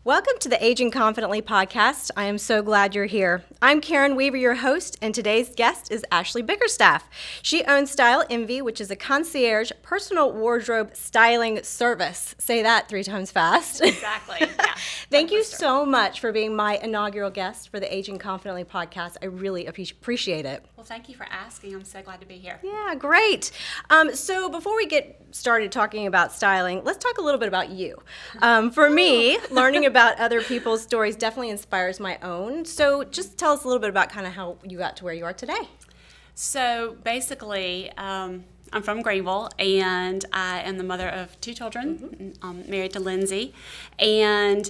Welcome to the Aging Confidently podcast. I am so glad you're here. I'm Karen Weaver, your host, and today's guest is Ashley Bickerstaff. She owns Style Envy, which is a concierge personal wardrobe styling service. Say that 3 times fast. Exactly. Yeah. Thank you so much for being my inaugural guest for the Aging Confidently podcast. I really appreciate it. Well, thank you for asking. I'm so glad to be here. Yeah, great. So before we get started talking about styling, let's talk a little bit about you. For me, learning about other people's stories definitely inspires my own. So just tell us a little bit about kind of how you got to where you are today. So basically, I'm from Greenville, and I am the mother of 2 children. I'm married to Lindsay, and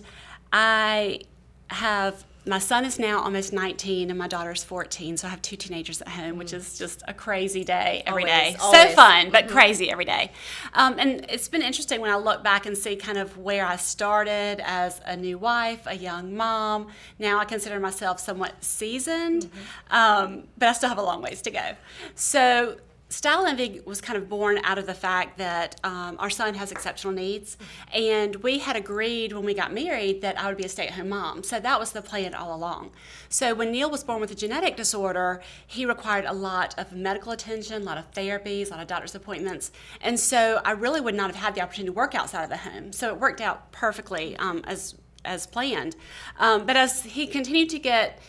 my son is now almost 19 and my daughter's 14, so I have 2 teenagers at home, which is just a crazy day every day. Always. So fun, but crazy every day. And it's been interesting when I look back and see kind of where I started as a new wife, a young mom. Now I consider myself somewhat seasoned, but I still have a long ways to go. So Style Envy was kind of born out of the fact that our son has exceptional needs, and we had agreed when we got married that I would be a stay-at-home mom. So that was the plan all along. So when Neil was born with a genetic disorder, he required a lot of medical attention, a lot of therapies, a lot of doctor's appointments, and so I really would not have had the opportunity to work outside of the home. So it worked out perfectly as planned. But as he continued to get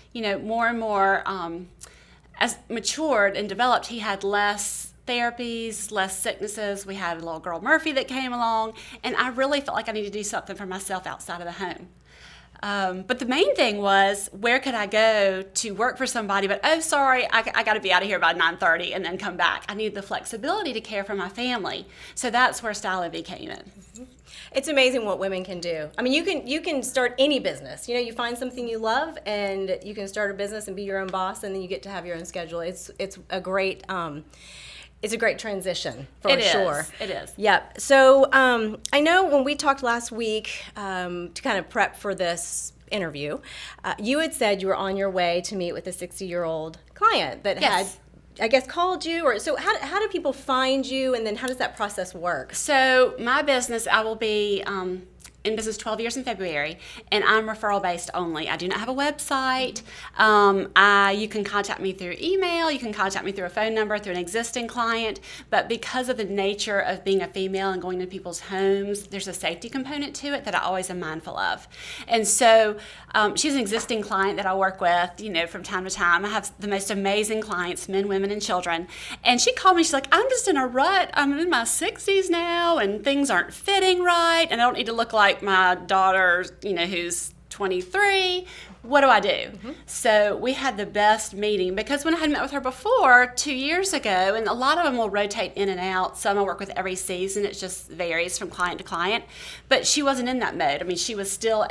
more and more as matured and developed, he had less therapies, less sicknesses. We had a little girl, Murphy, that came along, and I really felt like I needed to do something for myself outside of the home. But the main thing was, where could I go to work for somebody, but, oh, sorry, I got to be out of here by 9:30 and then come back. I needed the flexibility to care for my family. So that's where Style Envy came in. It's amazing what women can do. I mean, you can start any business. You find something you love, and you can start a business and be your own boss, and then you get to have your own schedule. It's a great transition for sure. It is. Yep. So I know when we talked last week to kind of prep for this interview, you had said you were on your way to meet with a 60-year-old client that had, I guess, called you, or so how do people find you, and then how does that process work? So my business, I will be in business 12 years in February, and I'm referral based only. I do not have a website. You can contact me through email, you can contact me through a phone number, through an existing client, but because of the nature of being a female and going to people's homes, there's a safety component to it that I always am mindful of. And so she's an existing client that I work with, from time to time. I have the most amazing clients, men, women, and children. And she called me, she's like, I'm just in a rut. I'm in my 60s now, and things aren't fitting right, and I don't need to look like my daughter, who's 23. What do I do? So we had the best meeting, because when I had met with her before 2 years ago, and a lot of them will rotate in and out. Some I work with every season. It just varies from client to client. But she wasn't in that mode. I mean,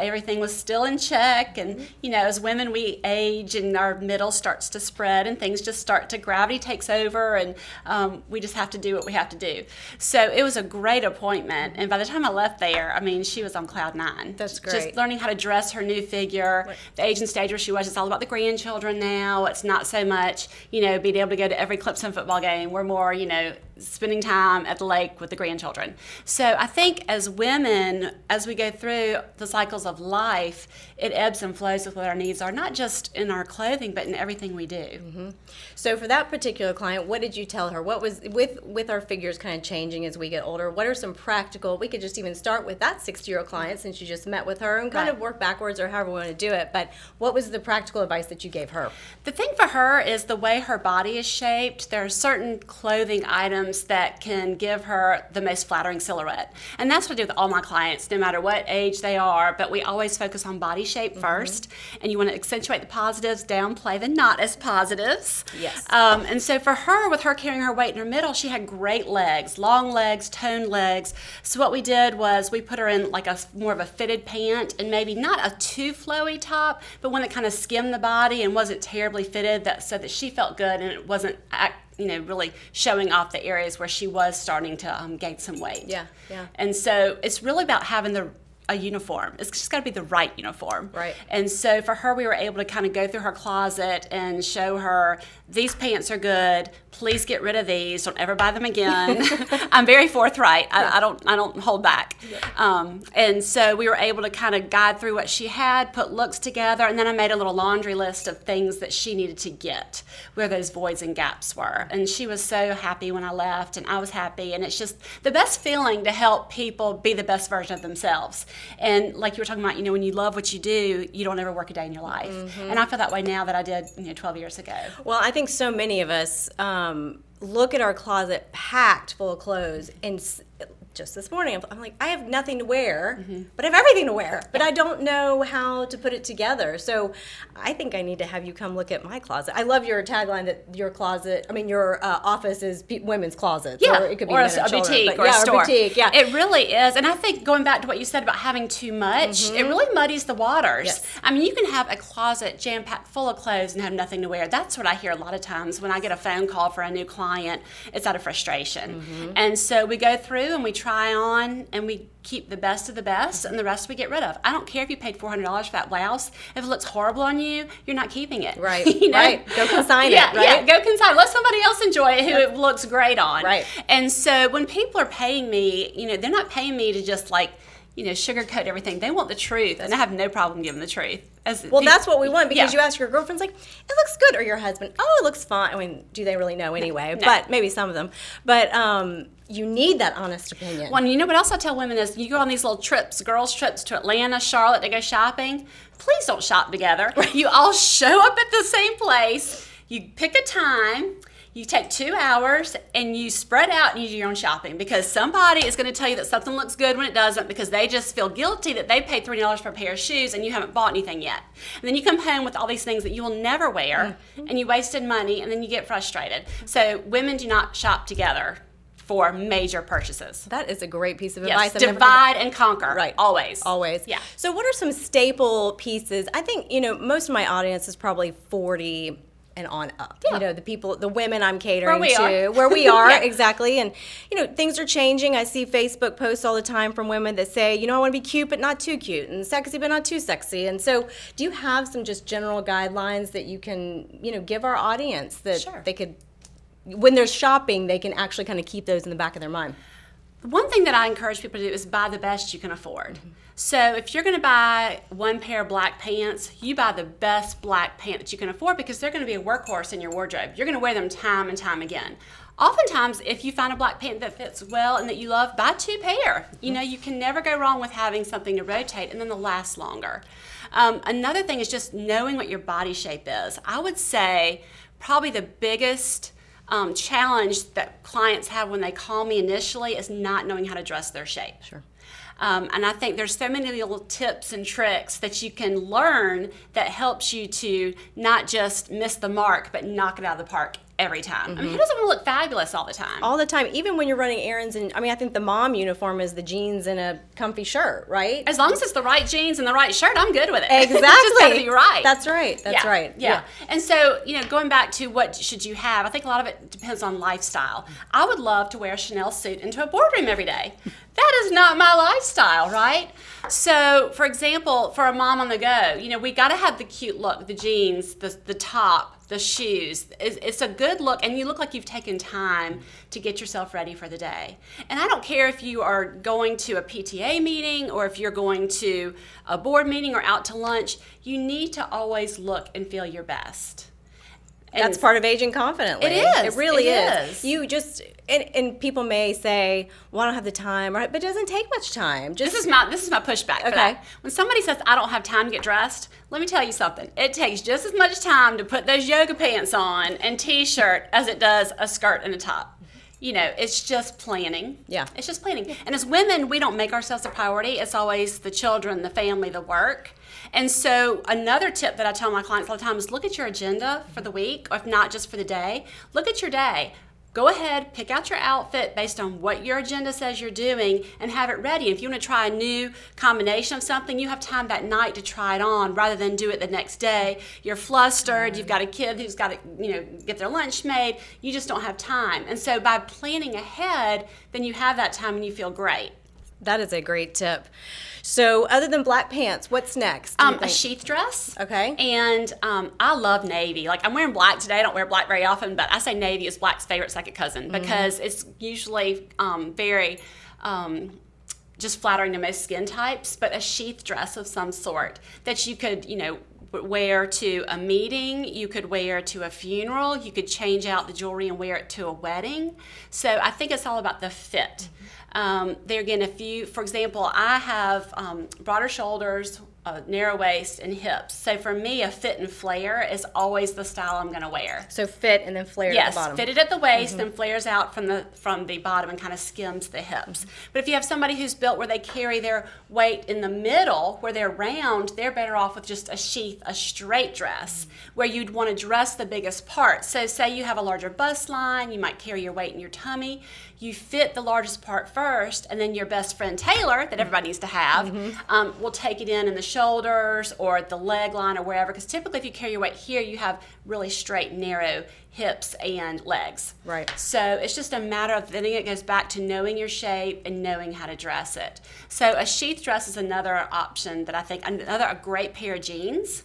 everything was still in check. And, as women, we age and our middle starts to spread and things just gravity takes over, and we just have to do what we have to do. So it was a great appointment. And by the time I left there, I mean, she was on cloud 9. That's great. Just learning how to dress her new figure. Right. The age and stage where she was, it's all about the grandchildren now. It's not so much, being able to go to every Clemson football game. We're more, spending time at the lake with the grandchildren. So I think as women, as we go through the cycles of life, it ebbs and flows with what our needs are, not just in our clothing, but in everything we do. So for that particular client, what did you tell her? What was, with our figures kind of changing as we get older, what are some practical, we could just even start with that 60-year-old client since you just met with her, and kind of work backwards, or however we want to do it, but what was the practical advice that you gave her? The thing for her is the way her body is shaped. There are certain clothing items that can give her the most flattering silhouette. And that's what I do with all my clients, no matter what age they are, but we always focus on body shape first, and you want to accentuate the positives, downplay the not as positives. Yes. And so for her, with her carrying her weight in her middle, she had great legs, long legs, toned legs. So what we did was we put her in like more of a fitted pant, and maybe not a too flowy top, but one that kind of skimmed the body and wasn't terribly fitted, so that she felt good and it wasn't really showing off the areas where she was starting to gain some weight. Yeah. And so it's really about having the a uniform. It's just got to be the right uniform. Right. And so for her, we were able to kind of go through her closet and show her, these pants are good. Please get rid of these. Don't ever buy them again. I'm very forthright. I don't hold back. Yeah. And so we were able to kind of guide through what she had, put looks together, and then I made a little laundry list of things that she needed to get, where those voids and gaps were. And she was so happy when I left, and I was happy. And it's just the best feeling to help people be the best version of themselves. And like you were talking about, when you love what you do, you don't ever work a day in your life. Mm-hmm. And I feel that way now that I did 12 years ago. Well, I think so many of us look at our closet packed full of clothes, and just this morning I'm like, I have nothing to wear, but I have everything to wear, but I don't know how to put it together. So I think I need to have you come look at my closet. I love your tagline that your office is women's closets. Yeah, or it could be or a children, boutique, or a store. It really is. And I think going back to what you said about having too much, it really muddies the waters. Yes. I mean, you can have a closet jam-packed full of clothes and have nothing to wear. That's what I hear a lot of times when I get a phone call for a new client. It's out of frustration. And so we go through and we try on, and we keep the best of the best, and the rest we get rid of. I don't care if you paid $400 for that blouse. If it looks horrible on you, you're not keeping it. Right. Right. Go consign it. Right. Yeah. Go consign. Let somebody else enjoy it who it looks great on. Right. And so when people are paying me, they're not paying me to just sugarcoat everything. They want the truth, and I have no problem giving the truth. That's what we want, because you ask your girlfriends, like, it looks good, or your husband, oh, it looks fine. I mean, do they really know anyway? No. But maybe some of them. But you need that honest opinion. Well, what else I tell women is, you go on these little trips, girls' trips to Atlanta, Charlotte to go shopping. Please don't shop together. You all show up at the same place. You pick a time. You take 2 hours and you spread out and you do your own shopping, because somebody is going to tell you that something looks good when it doesn't, because they just feel guilty that they paid $3 for a pair of shoes and you haven't bought anything yet. And then you come home with all these things that you will never wear, and you wasted money, and then you get frustrated. So women do not shop together for major purchases. That is a great piece of yes, advice. Divide and conquer. Right. Always. Yeah. So what are some staple pieces? I think, most of my audience is probably 40 and on up. Yeah. The women I'm catering where we are, yeah. Exactly. And, things are changing. I see Facebook posts all the time from women that say, I want to be cute, but not too cute, and sexy, but not too sexy. And so do you have some just general guidelines that you can, give our audience that Sure. they could, when they're shopping, they can actually kind of keep those in the back of their mind? One thing that I encourage people to do is buy the best you can afford. So if you're going to buy one pair of black pants, you buy the best black pant that you can afford, because they're going to be a workhorse in your wardrobe. You're going to wear them time and time again. Oftentimes, if you find a black pant that fits well and that you love, buy 2 pair. You can never go wrong with having something to rotate, and then they'll last longer. Another thing is just knowing what your body shape is. I would say probably the biggest challenge that clients have when they call me initially is not knowing how to dress their shape. Sure. And I think there's so many little tips and tricks that you can learn that helps you to not just miss the mark, but knock it out of the park every time. I mean, who doesn't want to look fabulous all the time? All the time, even when you're running errands. And I think the mom uniform is the jeans and a comfy shirt, right? As long as it's the right jeans and the right shirt, I'm good with it. Exactly. It's just got to be right. That's right. That's right. Yeah. And so, going back to what should you have, I think a lot of it depends on lifestyle. I would love to wear a Chanel suit into a boardroom every day. That is not my lifestyle, right? So, for example, for a mom on the go, we got to have the cute look, the jeans, the top, the shoes. It's a good look, and you look like you've taken time to get yourself ready for the day. And I don't care if you are going to a PTA meeting or if you're going to a board meeting or out to lunch, you need to always look and feel your best. And that's part of aging confidently. It is. It really is. You just, and people may say, well, I don't have the time, right? But it doesn't take much time. This is my pushback for that. When somebody says, I don't have time to get dressed, let me tell you something. It takes just as much time to put those yoga pants on and t-shirt as it does a skirt and a top. It's just planning. Yeah. It's just planning. And as women, we don't make ourselves a priority. It's always the children, the family, the work. And so another tip that I tell my clients all the time is look at your agenda for the week, or if not just for the day. Look at your day. Go ahead, pick out your outfit based on what your agenda says you're doing, and have it ready. If you want to try a new combination of something, you have time that night to try it on rather than do it the next day. You're flustered, you've got a kid who's got to get their lunch made. You just don't have time. And so by planning ahead, then you have that time and you feel great. That is a great tip. So other than black pants, what's next? A sheath dress. Okay. And I love navy. Like, I'm wearing black today. I don't wear black very often, but I say navy is black's favorite second cousin because it's usually very just flattering to most skin types. But a sheath dress of some sort that you could, wear to a meeting, you could wear to a funeral, you could change out the jewelry and wear it to a wedding. So I think it's all about the fit. There again, for example, I have broader shoulders, a narrow waist, and hips. So for me, a fit and flare is always the style I'm going to wear. So fit and then flare at the bottom. Yes, fitted at the waist and flares out from the bottom and kind of skims the hips. But if you have somebody who's built where they carry their weight in the middle, where they're round, they're better off with just a sheath, a straight dress, where you'd want to dress the biggest part. So say you have a larger bust line, you might carry your weight in your tummy. You fit the largest part first, and then your best friend Taylor, that everybody needs to have, will take it in the shoulders or the leg line or wherever. Because typically, if you carry your weight here, you have really straight, narrow hips and legs. Right. So it's just a matter of, then it goes back to knowing your shape and knowing how to dress it. So a sheath dress is another option that I think, a great pair of jeans.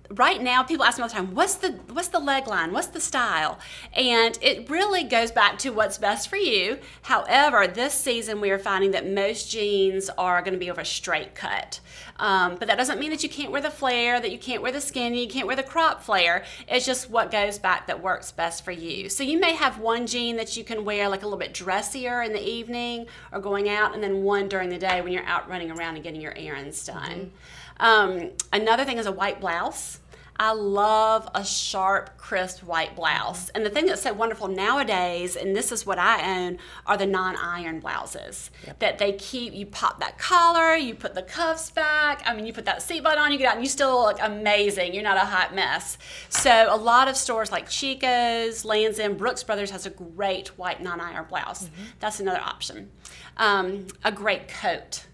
Right now, people ask me all the time, what's the leg line? What's the style? And it really goes back to what's best for you. However, this season we are finding that most jeans are going to be over a straight cut. But that doesn't mean that you can't wear the flare, that you can't wear the skinny, you can't wear the crop flare. It's just what goes back that works best for you. So you may have one jean that you can wear like a little bit dressier in the evening or going out, and then one during the day when you're out running around and getting your errands done. Another thing is a white blouse. I love a sharp, crisp white blouse. And the thing that's so wonderful nowadays, and this is what I own, are the non-iron blouses. Yep. That they keep, you pop that collar, you put the cuffs back, you put that seatbelt on, you get out, and you still look amazing. You're not a hot mess. So a lot of stores like Chico's, Lands' End, Brooks Brothers has a great white non-iron blouse. That's another option. A great coat.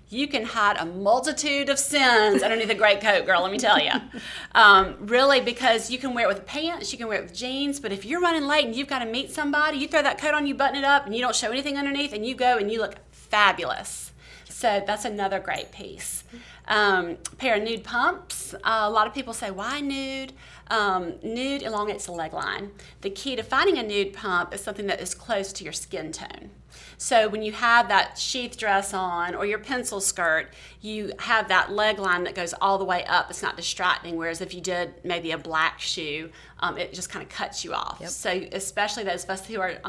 You can hide a multitude of sins underneath a great coat, girl, let me tell you. Really, because you can wear it with pants, you can wear it with jeans, but if you're running late and you've got to meet somebody, you throw that coat on, you button it up, and you don't show anything underneath, and you go and you look fabulous. So that's another great piece. Pair of nude pumps. A lot of people say, why nude? Nude elongates the leg line. The key to finding a nude pump is something that is close to your skin tone. So when you have that sheath dress on or your pencil skirt, you have that leg line that goes all the way up. It's not distracting, whereas if you did maybe a black shoe, it just kind of cuts you off. Yep. So especially those of us who are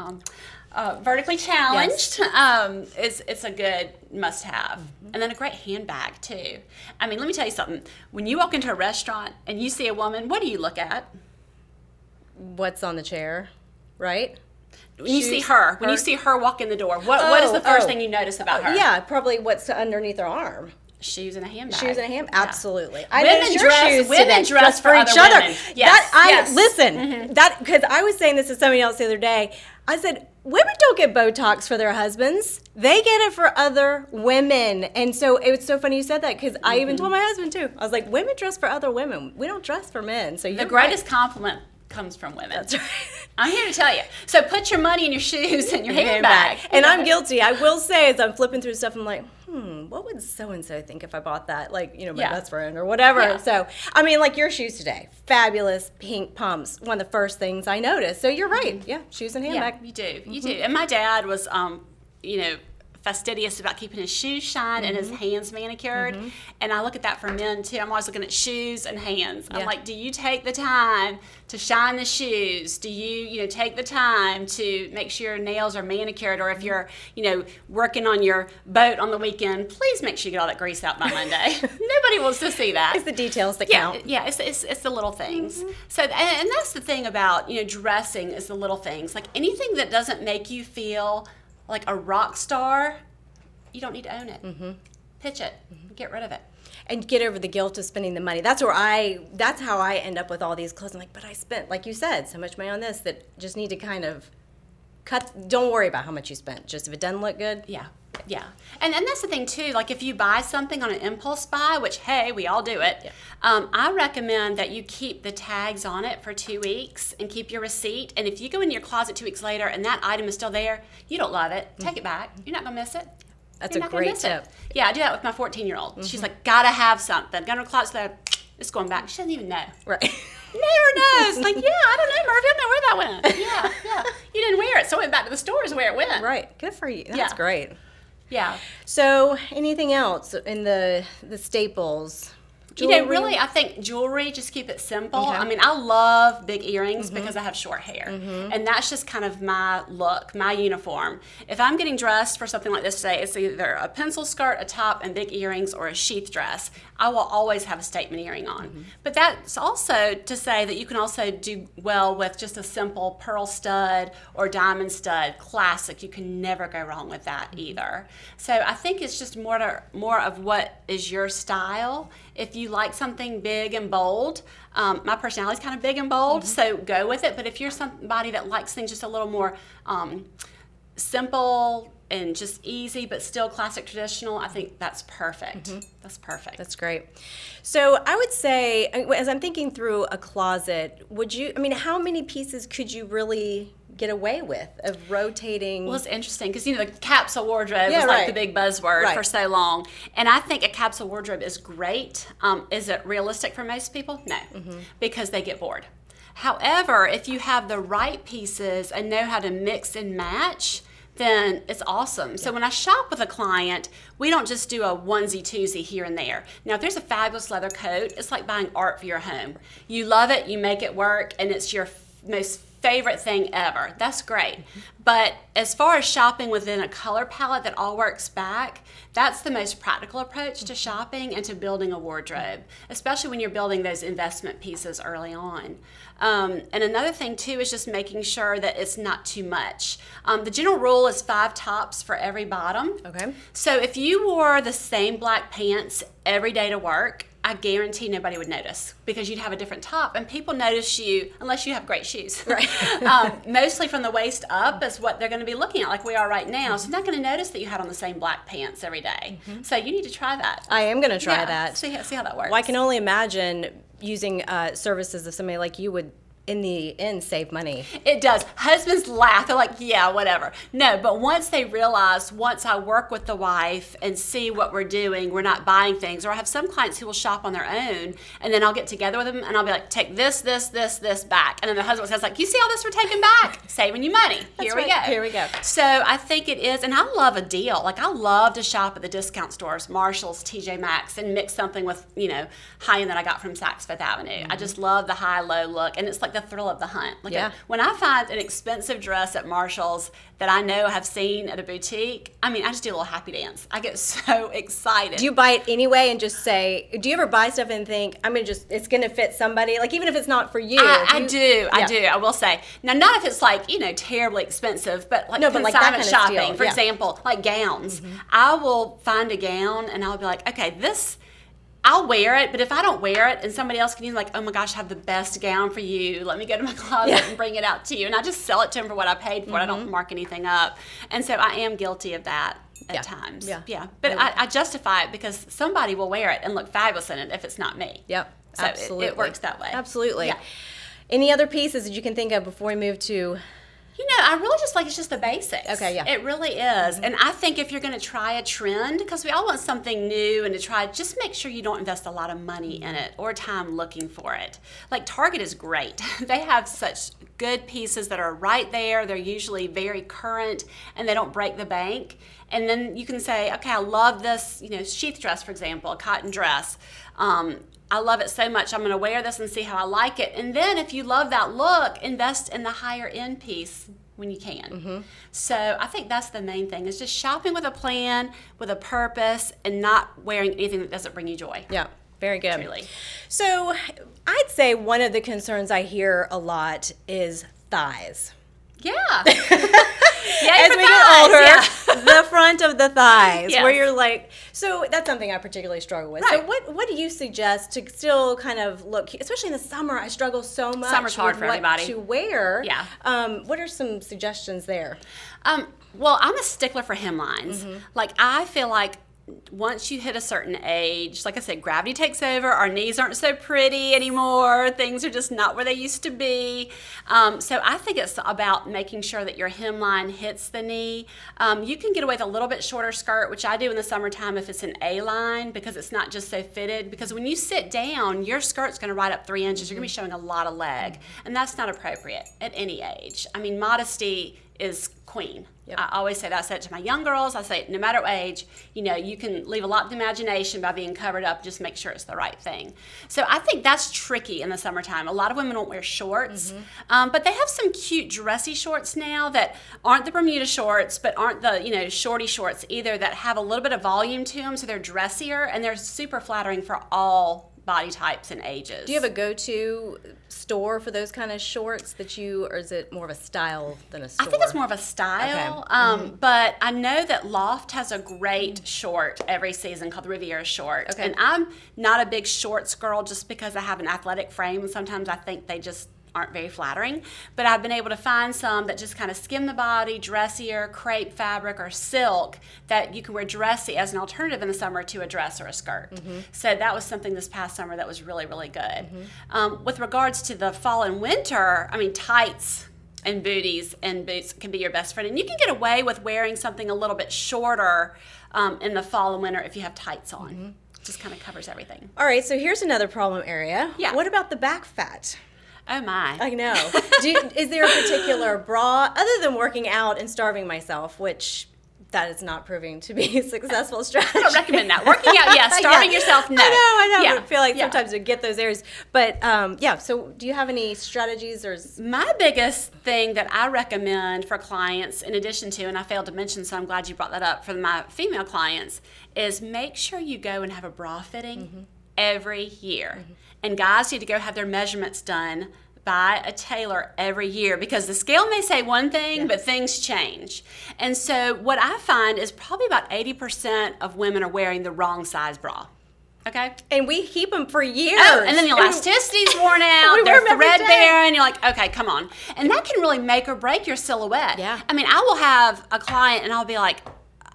vertically challenged, yes. It's a good must-have. And then a great handbag, too. Let me tell you something. When you walk into a restaurant and you see a woman, what do you look at? What's on the chair, right? When you see her walk in the door, what is the first thing you notice about her? Yeah, probably what's underneath her arm. Shoes and a handbag. Shoes and a handbag. Yeah. Absolutely. Women dress for each other. Yes. Listen, because I was saying this to somebody else the other day. I said, women don't get Botox for their husbands. They get it for other women. And so it was so funny you said that, because I even told my husband too. I was like, women dress for other women. We don't dress for men. So the greatest compliment comes from women. That's right. I'm here to tell you. So put your money in your shoes and your handbag. And I'm guilty. I will say, as I'm flipping through stuff, I'm like, what would so-and-so think if I bought that? Like, my best friend or whatever. Yeah. So, like your shoes today, fabulous pink pumps. One of the first things I noticed. So you're right. Yeah, shoes and handbag. Yeah, you do. You do. And my dad was, fastidious about keeping his shoes shined and his hands manicured. And I look at that for men too. I'm always looking at shoes and hands. I'm like, do you take the time to shine the shoes? Do you, take the time to make sure your nails are manicured? Or if you're, working on your boat on the weekend, please make sure you get all that grease out by Monday. Nobody wants to see that. It's the details that count. Yeah, it's the little things. So, and that's the thing about, dressing is the little things. Like anything that doesn't make you feel like a rock star, you don't need to own it. Pitch it. Get rid of it. And get over the guilt of spending the money. That's how I end up with all these clothes. I'm like, but I spent, like you said, so much money on this that just need to kind of cut. Don't worry about how much you spent. Just if it doesn't look good. Yeah. And that's the thing too, like if you buy something on an impulse buy, which hey, we all do it, I recommend that you keep the tags on it for 2 weeks and keep your receipt. And if you go in your closet 2 weeks later and that item is still there, you don't love it, take it back. You're not gonna miss it. That's You're a not gonna great miss it. tip. Yeah, I do that with my 14-year-old. She's like, gotta have something. Got her clothes there. It's going back. She doesn't even know. Right. Never knows. Like, yeah, I don't know, Murphy. I don't know where that went. Yeah. You didn't wear it, so I went back to the store is where it went. Right. Good for you. That's Yeah. great. Yeah. So, anything else in the staples? You know, really, I think jewelry, just keep it simple. Okay. I mean, I love big earrings because I have short hair. And that's just kind of my look, my uniform. If I'm getting dressed for something like this today, it's either a pencil skirt, a top, and big earrings, or a sheath dress. I will always have a statement earring on. But that's also to say that you can also do well with just a simple pearl stud or diamond stud, classic. You can never go wrong with that either. So I think it's just more of what is your style. If you like something big and bold, my personality is kind of big and bold, so go with it. But if you're somebody that likes things just a little more simple and just easy, but still classic traditional, I think that's perfect. That's perfect. That's great. So I would say, as I'm thinking through a closet, how many pieces could you really get away with of rotating? Well, it's interesting because, the capsule wardrobe was right. the big buzzword Right. for so long. And I think a capsule wardrobe is great. Is it realistic for most people? No, because they get bored. However, if you have the right pieces and know how to mix and match, then it's awesome. So when I shop with a client, we don't just do a onesie twosie here and there. Now, if there's a fabulous leather coat, it's like buying art for your home. You love it, you make it work, and it's your most favorite thing ever. That's great. But as far as shopping within a color palette that all works back, that's the most practical approach to shopping and to building a wardrobe, especially when you're building those investment pieces early on. And another thing too is just making sure that it's not too much. The general rule is 5 tops for every bottom. Okay. So if you wore the same black pants every day to work, I guarantee nobody would notice because you'd have a different top, and people notice you unless you have great shoes. Right. Mostly from the waist up is what they're going to be looking at, like we are right now. So they're not going to notice that you had on the same black pants every day. So you need to try that. I am going to try that. See how that works. Well, I can only imagine using services of somebody like you would, in the end, save money. It does. Husbands laugh. They're like, yeah, whatever. No, but once they realize, once I work with the wife and see what we're doing, we're not buying things. Or I have some clients who will shop on their own, and then I'll get together with them, and I'll be like, take this back. And then the husband says, like, you see all this we're taking back? Saving you money. Here we go. Here we go. So I think it is, and I love a deal. Like, I love to shop at the discount stores, Marshalls, TJ Maxx, and mix something with, high-end that I got from Saks Fifth Avenue. I just love the high-low look, and it's like the thrill of the hunt. Like when I find an expensive dress at Marshall's that I know have seen at a boutique, I just do a little happy dance. I get so excited. Do you buy it anyway and just say, do you ever buy stuff and think, it's going to fit somebody? Like, even if it's not for you. I do. I will say. Now, not if it's like, terribly expensive, but like consignment that kind of shopping, steal. for example, like gowns. I will find a gown and I'll be like, okay, I'll wear it, but if I don't wear it and somebody else can use, like, oh my gosh, I have the best gown for you. Let me go to my closet and bring it out to you. And I just sell it to them for what I paid for it. I don't mark anything up. And so I am guilty of that at times. Yeah. But I justify it because somebody will wear it and look fabulous in it if it's not me. Yep. So absolutely. It works that way. Absolutely. Yeah. Any other pieces that you can think of before we move to? I really just like it's just the basics. Okay, yeah. It really is. And I think if you're going to try a trend, because we all want something new and to try, just make sure you don't invest a lot of money in it or time looking for it. Like Target is great. They have such good pieces that are right there. They're usually very current and they don't break the bank. And then you can say, okay, I love this, sheath dress, for example, a cotton dress. I love it so much. I'm going to wear this and see how I like it. And then if you love that look, invest in the higher end piece when you can. So I think that's the main thing, is just shopping with a plan, with a purpose, and not wearing anything that doesn't bring you joy. Yeah, very good. Truly. So I'd say one of the concerns I hear a lot is thighs. Yeah. As we get older, the front of the thighs, where you're like, so that's something I particularly struggle with. Right. So what do you suggest to still kind of look, especially in the summer, I struggle so much Summer's hard with for everybody. What to wear. Yeah. What are some suggestions there? Well, I'm a stickler for hemlines. Like, I feel like once you hit a certain age, like I said, gravity takes over. Our knees aren't so pretty anymore. Things are just not where they used to be. So I think it's about making sure that your hemline hits the knee. You can get away with a little bit shorter skirt, which I do in the summertime if it's an A-line, because it's not just so fitted. Because when you sit down, your skirt's going to ride up 3 inches. You're going to be showing a lot of leg, and that's not appropriate at any age. I mean, modesty is queen. Yep. I always say that. I say it to my young girls. I say, no matter what age, you can leave a lot to the imagination by being covered up. Just make sure it's the right thing. So I think that's tricky in the summertime. A lot of women won't wear shorts, but they have some cute dressy shorts now that aren't the Bermuda shorts, but aren't the shorty shorts either, that have a little bit of volume to them, so they're dressier and they're super flattering for all body types and ages. Do you have a go-to store for those kind of shorts or is it more of a style than a store? I think it's more of a style, okay. But I know that Loft has a great short every season called the Riviera short. Okay. And I'm not a big shorts girl just because I have an athletic frame, and sometimes I think they just aren't very flattering, but I've been able to find some that just kind of skim the body, dressier, crepe fabric or silk, that you can wear dressy as an alternative in the summer to a dress or a skirt. So that was something this past summer that was really, really good. With regards to the fall and winter, I mean, tights and booties and boots can be your best friend, and you can get away with wearing something a little bit shorter in the fall and winter if you have tights on. Just kind of covers everything. All right, so here's another problem area. Yeah. What about the back fat? Oh my. I know. Is there a particular bra, other than working out and starving myself, which that is not proving to be a successful strategy? I don't recommend that. Working out, yeah. Starving yourself, no. I know. Yeah. I feel like sometimes you get those areas. But so do you have any strategies? My biggest thing that I recommend for clients, in addition to, and I failed to mention, so I'm glad you brought that up for my female clients, is make sure you go and have a bra fitting every year. And guys need to go have their measurements done by a tailor every year, because the scale may say one thing, but things change. And so what I find is probably about 80% of women are wearing the wrong size bra. Okay? And we keep them for years. Oh, and then the elasticity's worn out, they're threadbare, and you're like, okay, come on. And that can really make or break your silhouette. Yeah. I mean, I will have a client and I'll be like,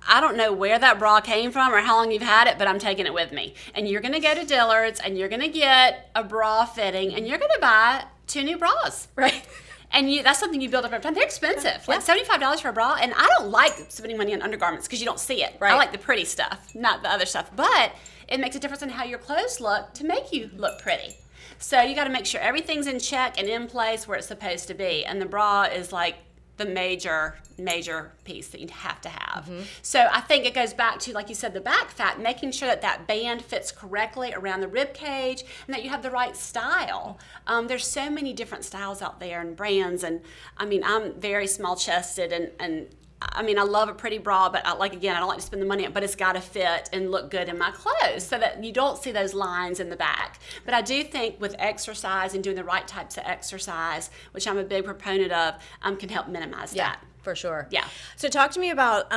I don't know where that bra came from or how long you've had it, but I'm taking it with me. And you're going to go to Dillard's and you're going to get a bra fitting and you're going to buy 2 new bras. Right. And that's something you build up over time. They're expensive, like $75 for a bra. And I don't like spending money on undergarments because you don't see it. Right. I like the pretty stuff, not the other stuff. But it makes a difference in how your clothes look to make you look pretty. So you got to make sure everything's in check and in place where it's supposed to be. And the bra is like the major piece that you have to have. So I think it goes back to, like you said, the back fat, making sure that that band fits correctly around the rib cage and that you have the right style. There's so many different styles out there and brands, and I mean, I'm very small chested and I mean, I love a pretty bra, but I don't like to spend the money on it, but it's got to fit and look good in my clothes so that you don't see those lines in the back. But I do think with exercise and doing the right types of exercise, which I'm a big proponent of, can help minimize that. For sure. Yeah. So talk to me about,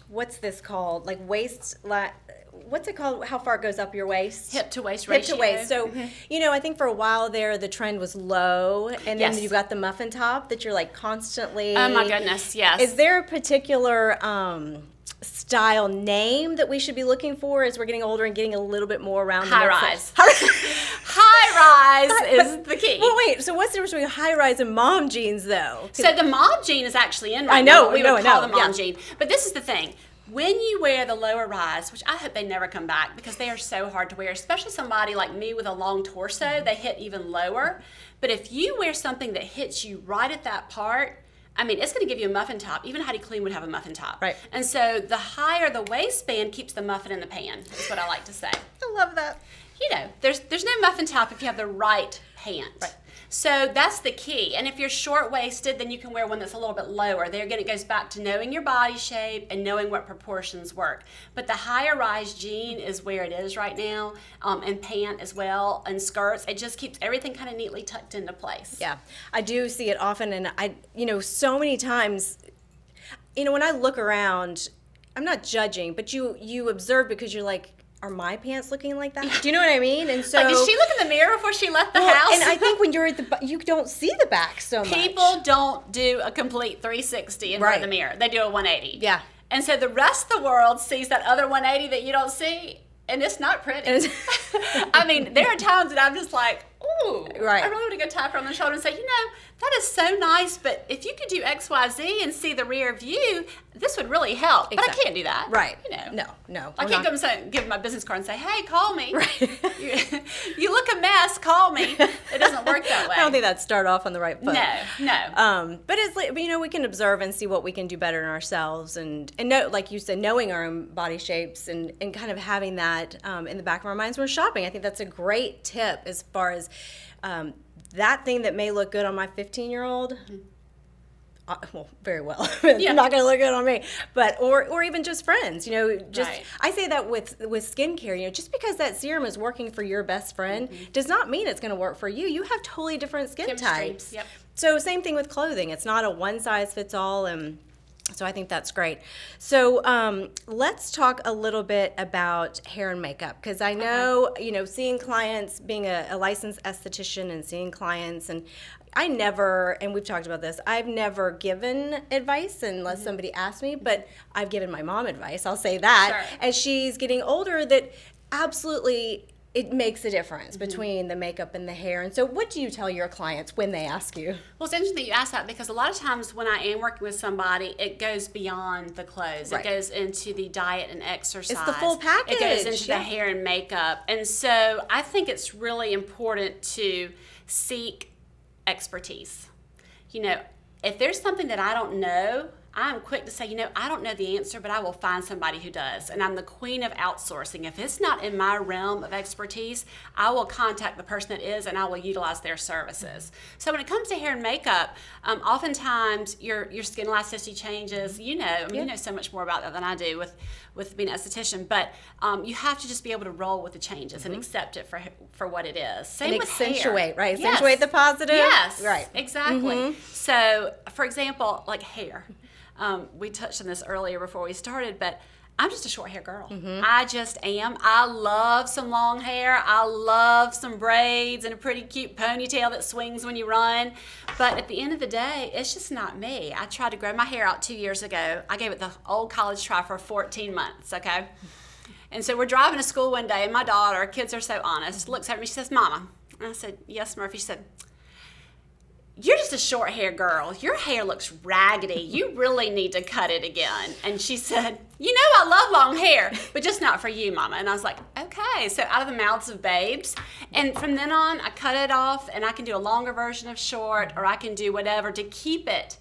what's this called? Like what's it called? How far it goes up your waist? Hip to waist ratio. Hip to waist. So, I think for a while there, the trend was low, and then you've got the muffin top that you're like constantly. Oh my goodness, yes. Is there a particular style name that we should be looking for as we're getting older and getting a little bit more around? High rise. High rise is the key. Well, wait. So what's the difference between high rise and mom jeans, though? So the mom jean is actually in right I know. now. We would call the mom jean. But this is the thing. When you wear the lower rise, which I hope they never come back because they are so hard to wear, especially somebody like me with a long torso, they hit even lower. But if you wear something that hits you right at that part, I mean, it's going to give you a muffin top. Even Heidi Klum would have a muffin top. Right. And so the higher the waistband keeps the muffin in the pan, is what I like to say. I love that. There's no muffin top if you have the right pant. Right. So that's the key. And if you're short-waisted, then you can wear one that's a little bit lower. There again, it goes back to knowing your body shape and knowing what proportions work. But the higher rise jean is where it is right now, and pant as well, and skirts. It just keeps everything kind of neatly tucked into place. Yeah, I do see it often, and so many times, when I look around, I'm not judging, but you observe because you're like, are my pants looking like that? Do you know what I mean? And so, like, did she look in the mirror before she left the house? And I think when you're you don't see the back so much. People don't do a complete 360 in front of the mirror. They do a 180. Yeah. And so the rest of the world sees that other 180 that you don't see, and it's not pretty. I mean, there are times that I'm just like, ooh, right. I really want to go tap her on the shoulder and say, that is so nice, but if you could do X, Y, Z and see the rear view, this would really help. Exactly. But I can't do that. Right. No. I can't give my business card and say, hey, call me. Right. You look a mess, call me. It doesn't work that way. I don't think that'd start off on the right foot. No. But it's like, we can observe and see what we can do better in ourselves, and know, like you said, knowing our own body shapes and kind of having that in the back of our minds when we're shopping. I think that's a great tip as far as that thing that may look good on my 15-year-old. Well, very well. It's not going to look good on me, but or even just friends. Right. I say that with skincare. Just because that serum is working for your best friend does not mean it's going to work for you. You have totally different skin types. Yep. So same thing with clothing. It's not a one size fits all, and so I think that's great. So let's talk a little bit about hair and makeup, because I know seeing clients, being a licensed esthetician and seeing clients, and I never, and we've talked about this, I've never given advice unless somebody asked me, but I've given my mom advice, I'll say that, as she's getting older, that absolutely it makes a difference between the makeup and the hair. And so what do you tell your clients when they ask you? Well, it's interesting that you ask that, because a lot of times when I am working with somebody, it goes beyond the clothes. Right. It goes into the diet and exercise. It's the full package. It goes into the hair and makeup. And so I think it's really important to seek expertise. If there's something that I don't know, I'm quick to say, I don't know the answer, but I will find somebody who does. And I'm the queen of outsourcing. If it's not in my realm of expertise, I will contact the person that is, and I will utilize their services. So when it comes to hair and makeup, oftentimes your skin elasticity changes. You know so much more about that than I do with being an esthetician. But you have to just be able to roll with the changes and accept it for what it is. Same with accentuate, hair. right? Accentuate the positive. Yes, right. Exactly. So, for example, like hair. We touched on this earlier before we started, but I'm just a short hair girl. I just am. I love some long hair. I love some braids and a pretty cute ponytail that swings when you run. But at the end of the day, it's just not me. I tried to grow my hair out 2 years ago. I gave it the old college try for 14 months, okay? And so we're driving to school one day, and my daughter, kids are so honest, looks at me, she says, Mama. And I said, yes, Murphy. She said, you're just a short hair girl. Your hair looks raggedy. You really need to cut it again. And she said, I love long hair, but just not for you, Mama. And I was like, okay. So out of the mouths of babes. And from then on, I cut it off, and I can do a longer version of short, or I can do whatever to keep it,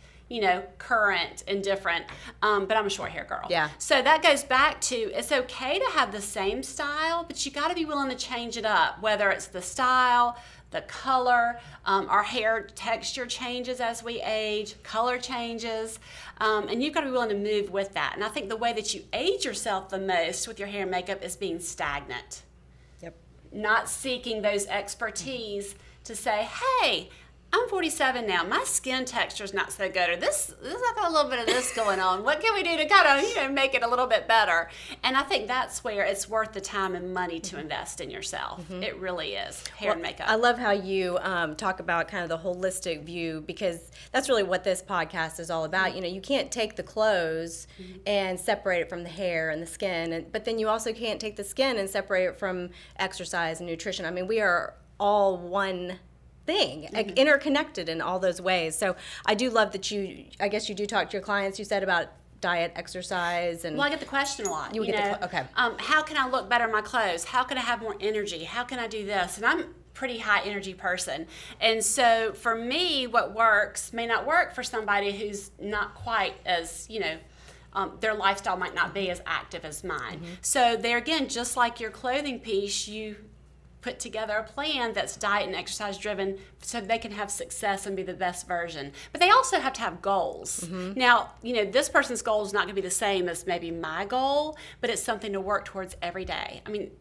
current and different. But I'm a short hair girl. Yeah. So that goes back to, it's okay to have the same style, but you got to be willing to change it up, whether it's the style, the color, our hair texture changes as we age, color changes, and you've got to be willing to move with that. And I think the way that you age yourself the most with your hair and makeup is being stagnant. Yep. Not seeking those expertise to say, hey, I'm 47 now. My skin texture is not so good, or this I've got a little bit of this going on. What can we do to kind of make it a little bit better? And I think that's where it's worth the time and money to invest in yourself. It really is, hair and makeup. I love how you talk about kind of the holistic view, because that's really what this podcast is all about. You can't take the clothes and separate it from the hair and the skin, but then you also can't take the skin and separate it from exercise and nutrition. I mean, we are all one thing, interconnected in all those ways. So I do love that I guess you do talk to your clients, you said, about diet, exercise, and... Well, I get the question a lot. Okay. How can I look better in my clothes? How can I have more energy? How can I do this? And I'm a pretty high energy person. And so for me, what works may not work for somebody who's not quite as, their lifestyle might not be as active as mine. So there again, just like your clothing piece, you put together a plan that's diet and exercise driven so they can have success and be the best version. But they also have to have goals. Now, this person's goal is not going to be the same as maybe my goal, but it's something to work towards every day. I mean,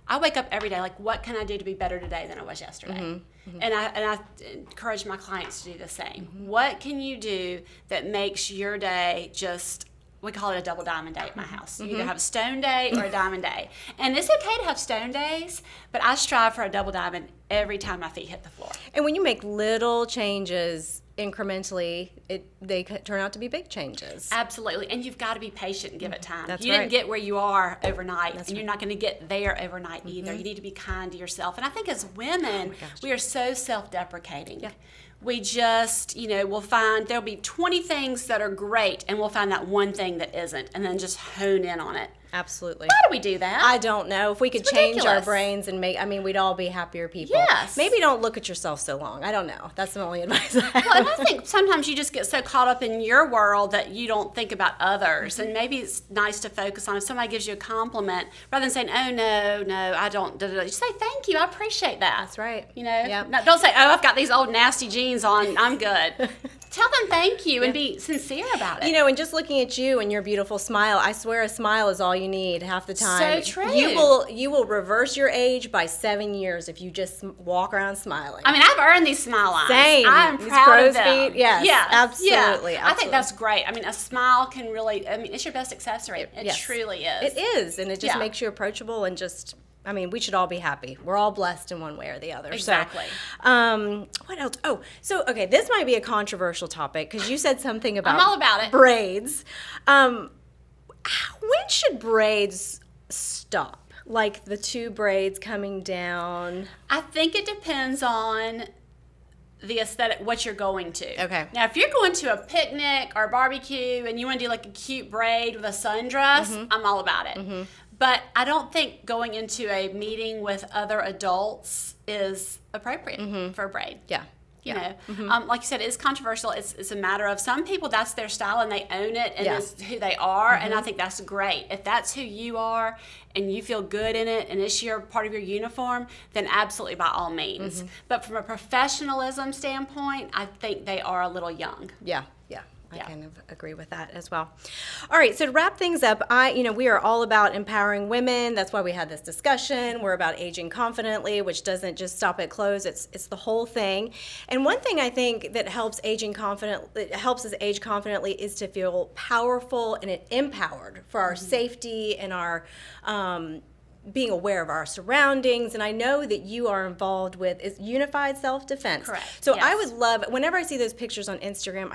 I wake up every day like, what can I do to be better today than I was yesterday? And I encourage my clients to do the same. What can you do that makes your day just... We call it a double diamond day at my house. You either have a stone day or a diamond day. And it's okay to have stone days, but I strive for a double diamond every time my feet hit the floor. And when you make little changes incrementally, they turn out to be big changes. Absolutely. And you've got to be patient and give it time. That's you right. didn't get where you are overnight, That's and you're right. not going to get there overnight either. You need to be kind to yourself. And I think as women, we are so self-deprecating. Yeah. We just, we'll find there'll be 20 things that are great, and we'll find that one thing that isn't, and then just hone in on it. Absolutely. Why do we do that? I don't know. If we could It's change our ridiculous. brains and we'd all be happier people. Yes. Maybe don't look at yourself so long. I don't know. That's the only advice I have. Well, and I think sometimes you just get so caught up in your world that you don't think about others. And maybe it's nice to focus on if somebody gives you a compliment, rather than saying, "Oh no, I don't." Just say, "Thank you, I appreciate that." That's right. No, don't say, "Oh, I've got these old nasty jeans on, I'm good." Tell them thank you and be sincere about it. And just looking at you and your beautiful smile, I swear a smile is all you need half the time. So true. You will reverse your age by 7 years if you just walk around smiling. I mean, I've earned these smile lines. Same. I'm These proud crow's of them. feet, yes, absolutely, Yeah. I think absolutely. that's great. I mean, a smile can really, it's your best accessory. It Yes. truly is. It is, and it just Yeah. makes you approachable and just. We should all be happy. We're all blessed in one way or the other. Exactly. So, what else? Oh, so, okay, this might be a controversial topic because you said something about I'm all about it. braids. When should braids stop? Like the two braids coming down? I think it depends on the aesthetic, what you're going to. Okay. Now, if you're going to a picnic or a barbecue and you want to do like a cute braid with a sundress, I'm all about it. But I don't think going into a meeting with other adults is appropriate for a braid. Yeah. You know, like you said, it's controversial. It's a matter of some people, that's their style and they own it and Yeah. it's who they are. And I think that's great. If that's who you are and you feel good in it and it's your part of your uniform, then absolutely by all means. But from a professionalism standpoint, I think they are a little young. Yeah. I Yeah. kind of agree with that as well. All right, so to wrap things up, we are all about empowering women. That's why we had this discussion. We're about aging confidently, which doesn't just stop at clothes. It's the whole thing. And one thing I think that helps us age confidently is to feel powerful and empowered for our safety and our being aware of our surroundings. And I know that you are involved with is unified self-defense. Correct. So Yes. I would love, whenever I see those pictures on Instagram,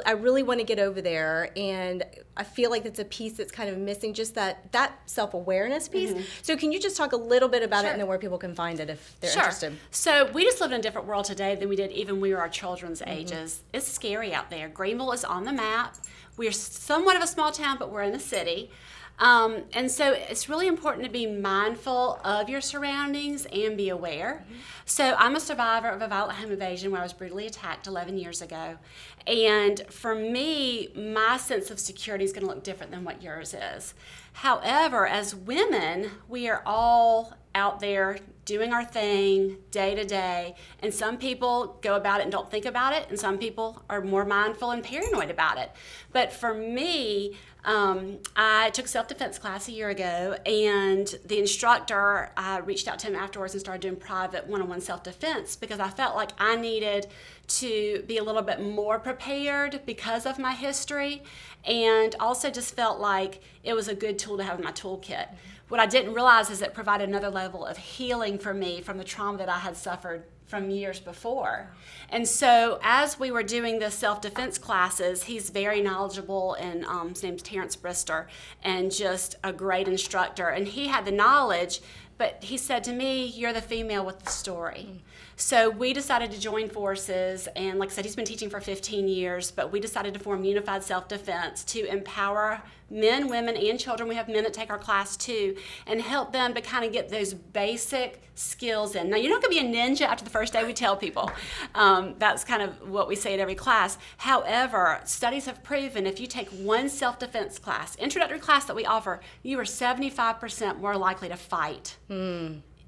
I really want to get over there, and I feel like it's a piece that's kind of missing, just that self-awareness piece. So can you just talk a little bit about it Sure. and then where people can find it if they're Sure. interested? So we just live in a different world today than we did even when we were our children's ages. It's scary out there. Greenville is on the map. We're somewhat of a small town, but we're in the city. And so it's really important to be mindful of your surroundings and be aware. So I'm a survivor of a violent home invasion where I was brutally attacked 11 years ago. And for me, my sense of security is going to look different than what yours is. However, as women, we are all out there doing our thing day to day, and some people go about it and don't think about it, and some people are more mindful and paranoid about it. But for me, I took a self-defense class a year ago, and the instructor, I reached out to him afterwards and started doing private one-on-one self-defense because I felt like I needed to be a little bit more prepared because of my history, and also just felt like it was a good tool to have in my toolkit. What I didn't realize is it provided another level of healing for me from the trauma that I had suffered from years before. And so as we were doing the self-defense classes, he's very knowledgeable, and his name's Terrence Brister, and just a great instructor. And he had the knowledge, but he said to me, "You're the female with the story." So we decided to join forces, and like I said, he's been teaching for 15 years, but we decided to form Unified Self-Defense to empower men, women, and children. We have men that take our class too, and help them to kind of get those basic skills in. Now, you're not going to be a ninja after the first day, we tell people. That's kind of what we say at every class. However, studies have proven if you take one self-defense class, introductory class that we offer, you are 75% more likely to fight.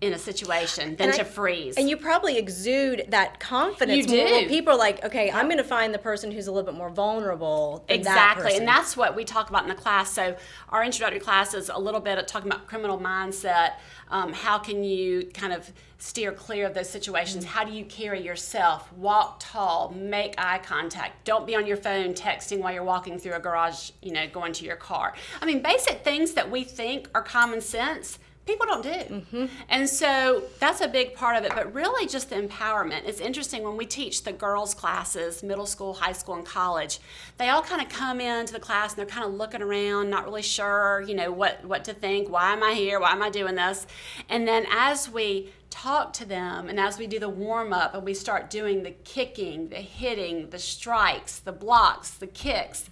In a situation than to freeze. And you probably exude that confidence. You do. When people are like, okay, I'm going to find the person who's a little bit more vulnerable than that Exactly, person. and that's what we talk about in the class. So our introductory class is a little bit of talking about criminal mindset. How can you kind of steer clear of those situations? How do you carry yourself? Walk tall, make eye contact. Don't be on your phone texting while you're walking through a garage, going to your car. I mean, basic things that we think are common sense, people don't do. And so that's a big part of it, but really just the empowerment. It's interesting when we teach the girls' classes, middle school, high school, and college, they all kind of come into the class and they're kind of looking around, not really sure, what to think. Why am I here? Why am I doing this? And then as we talk to them and as we do the warm-up and we start doing the kicking, the hitting, the strikes, the blocks, the kicks,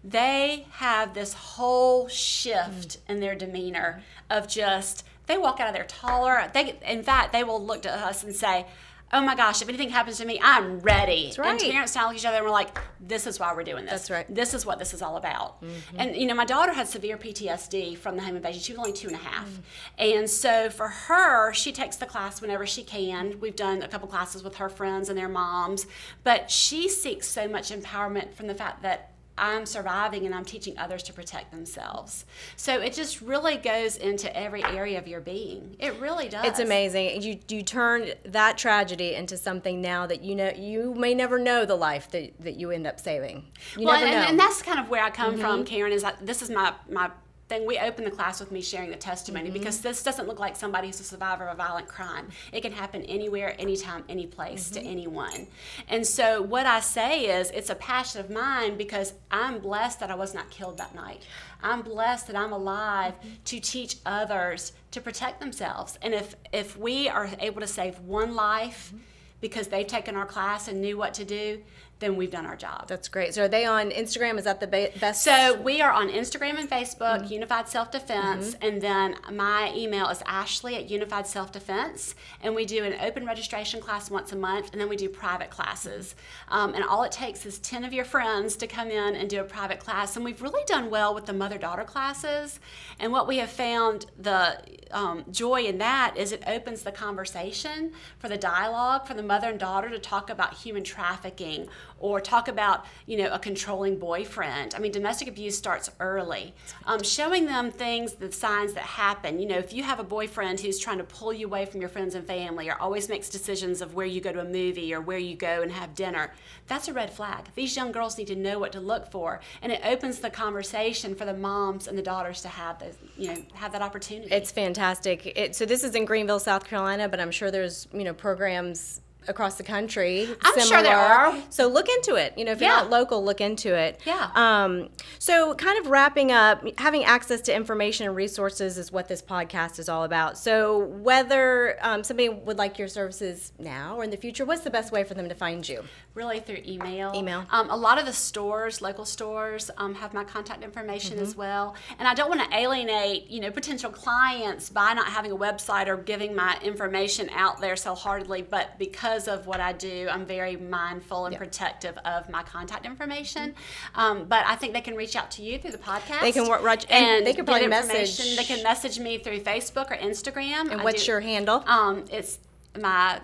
they have this whole shift in their demeanor of just, they walk out of there taller. In fact, they will look to us and say, oh my gosh, if anything happens to me, I'm ready. That's right. And Terrence and I look at each other and we're like, this is why we're doing this. That's right. This is what this is all about. And, my daughter had severe PTSD from the home invasion. She was only 2.5. And so for her, she takes the class whenever she can. We've done a couple classes with her friends and their moms. But she seeks so much empowerment from the fact that I'm surviving and I'm teaching others to protect themselves. So it just really goes into every area of your being. It really does. It's amazing. You turn that tragedy into something now that you may never know the life that you end up saving. You never know. And that's kind of where I come from, Karen, is that this is my thing. We open the class with me sharing the testimony because this doesn't look like somebody who's a survivor of a violent crime. It can happen anywhere, anytime, any place to anyone. And so what I say is it's a passion of mine because I'm blessed that I was not killed that night. I'm blessed that I'm alive to teach others to protect themselves. And if we are able to save one life because they've taken our class and knew what to do, then we've done our job. That's great. So are they on Instagram? Is that the best? So we are on Instagram and Facebook, Unified Self-Defense, and then my email is Ashley@Unified Self-Defense, and we do an open registration class once a month, and then we do private classes. And all it takes is 10 of your friends to come in and do a private class, and we've really done well with the mother-daughter classes, and what we have found the joy in that is it opens the conversation for the dialogue for the mother and daughter to talk about human trafficking or talk about, a controlling boyfriend. I mean, domestic abuse starts early. Showing them things, the signs that happen. If you have a boyfriend who's trying to pull you away from your friends and family or always makes decisions of where you go to a movie or where you go and have dinner, that's a red flag. These young girls need to know what to look for, and it opens the conversation for the moms and the daughters to have those, have that opportunity. It's fantastic. So this is in Greenville, South Carolina, but I'm sure there's, programs across the country. I'm sure there are. So look into it. If you're not local, look into it. Yeah. So kind of wrapping up, having access to information and resources is what this podcast is all about. So whether somebody would like your services now or in the future, what's the best way for them to find you? Really through email. A lot of the stores, local stores, have my contact information as well. And I don't want to alienate, potential clients by not having a website or giving my information out there so heartedly, but because of what I do, I'm very mindful and protective of my contact information. But I think they can reach out to you through the podcast. They can and they can probably message. They can message me through Facebook or Instagram. And what's your handle? It's my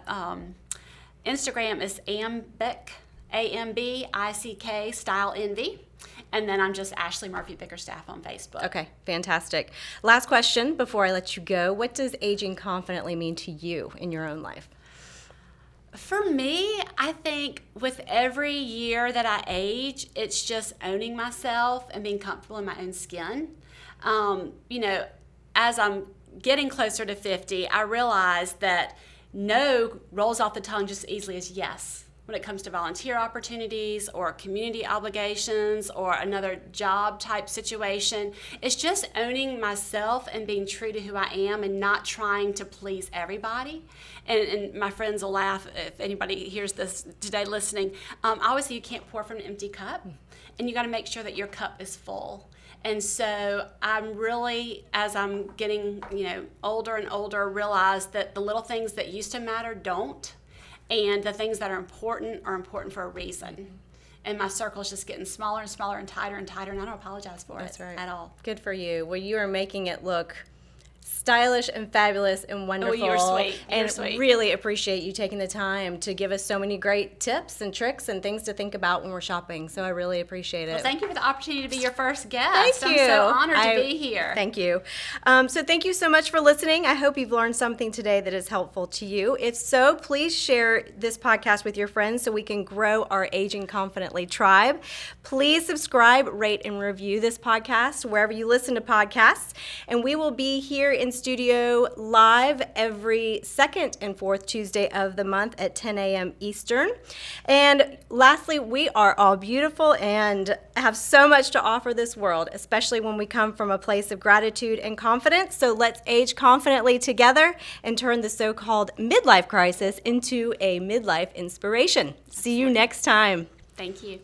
Instagram is Ambick, AMBICK Style Envy. And then I'm just Ashley Murphy Bickerstaff on Facebook. Okay, fantastic. Last question before I let you go. What does aging confidently mean to you in your own life? For me, I think with every year that I age, it's just owning myself and being comfortable in my own skin. As I'm getting closer to 50, I realize that no rolls off the tongue just as easily as yes. When it comes to volunteer opportunities or community obligations or another job type situation, it's just owning myself and being true to who I am and not trying to please everybody. And my friends will laugh if anybody hears this today listening. I always say you can't pour from an empty cup, and you got to make sure that your cup is full. And so I'm really, as I'm getting older and older, realize that the little things that used to matter don't. And the things that are important for a reason. And my circle is just getting smaller and smaller and tighter, and I don't apologize for it at all. Good for you. Well, you are making it look stylish and fabulous and wonderful. Oh, you're sweet. And really appreciate you taking the time to give us so many great tips and tricks and things to think about when we're shopping. So I really appreciate it. Well, thank you for the opportunity to be your first guest. Thank you. I'm so honored to be here. Thank you. So thank you so much for listening. I hope you've learned something today that is helpful to you. If so, please share this podcast with your friends so we can grow our Aging Confidently tribe. Please subscribe, rate, and review this podcast wherever you listen to podcasts. And we will be here in studio live every second and fourth Tuesday of the month at 10 a.m. Eastern. And lastly, we are all beautiful and have so much to offer this world, especially when we come from a place of gratitude and confidence. So let's age confidently together and turn the so-called midlife crisis into a midlife inspiration. See you next time. Thank you.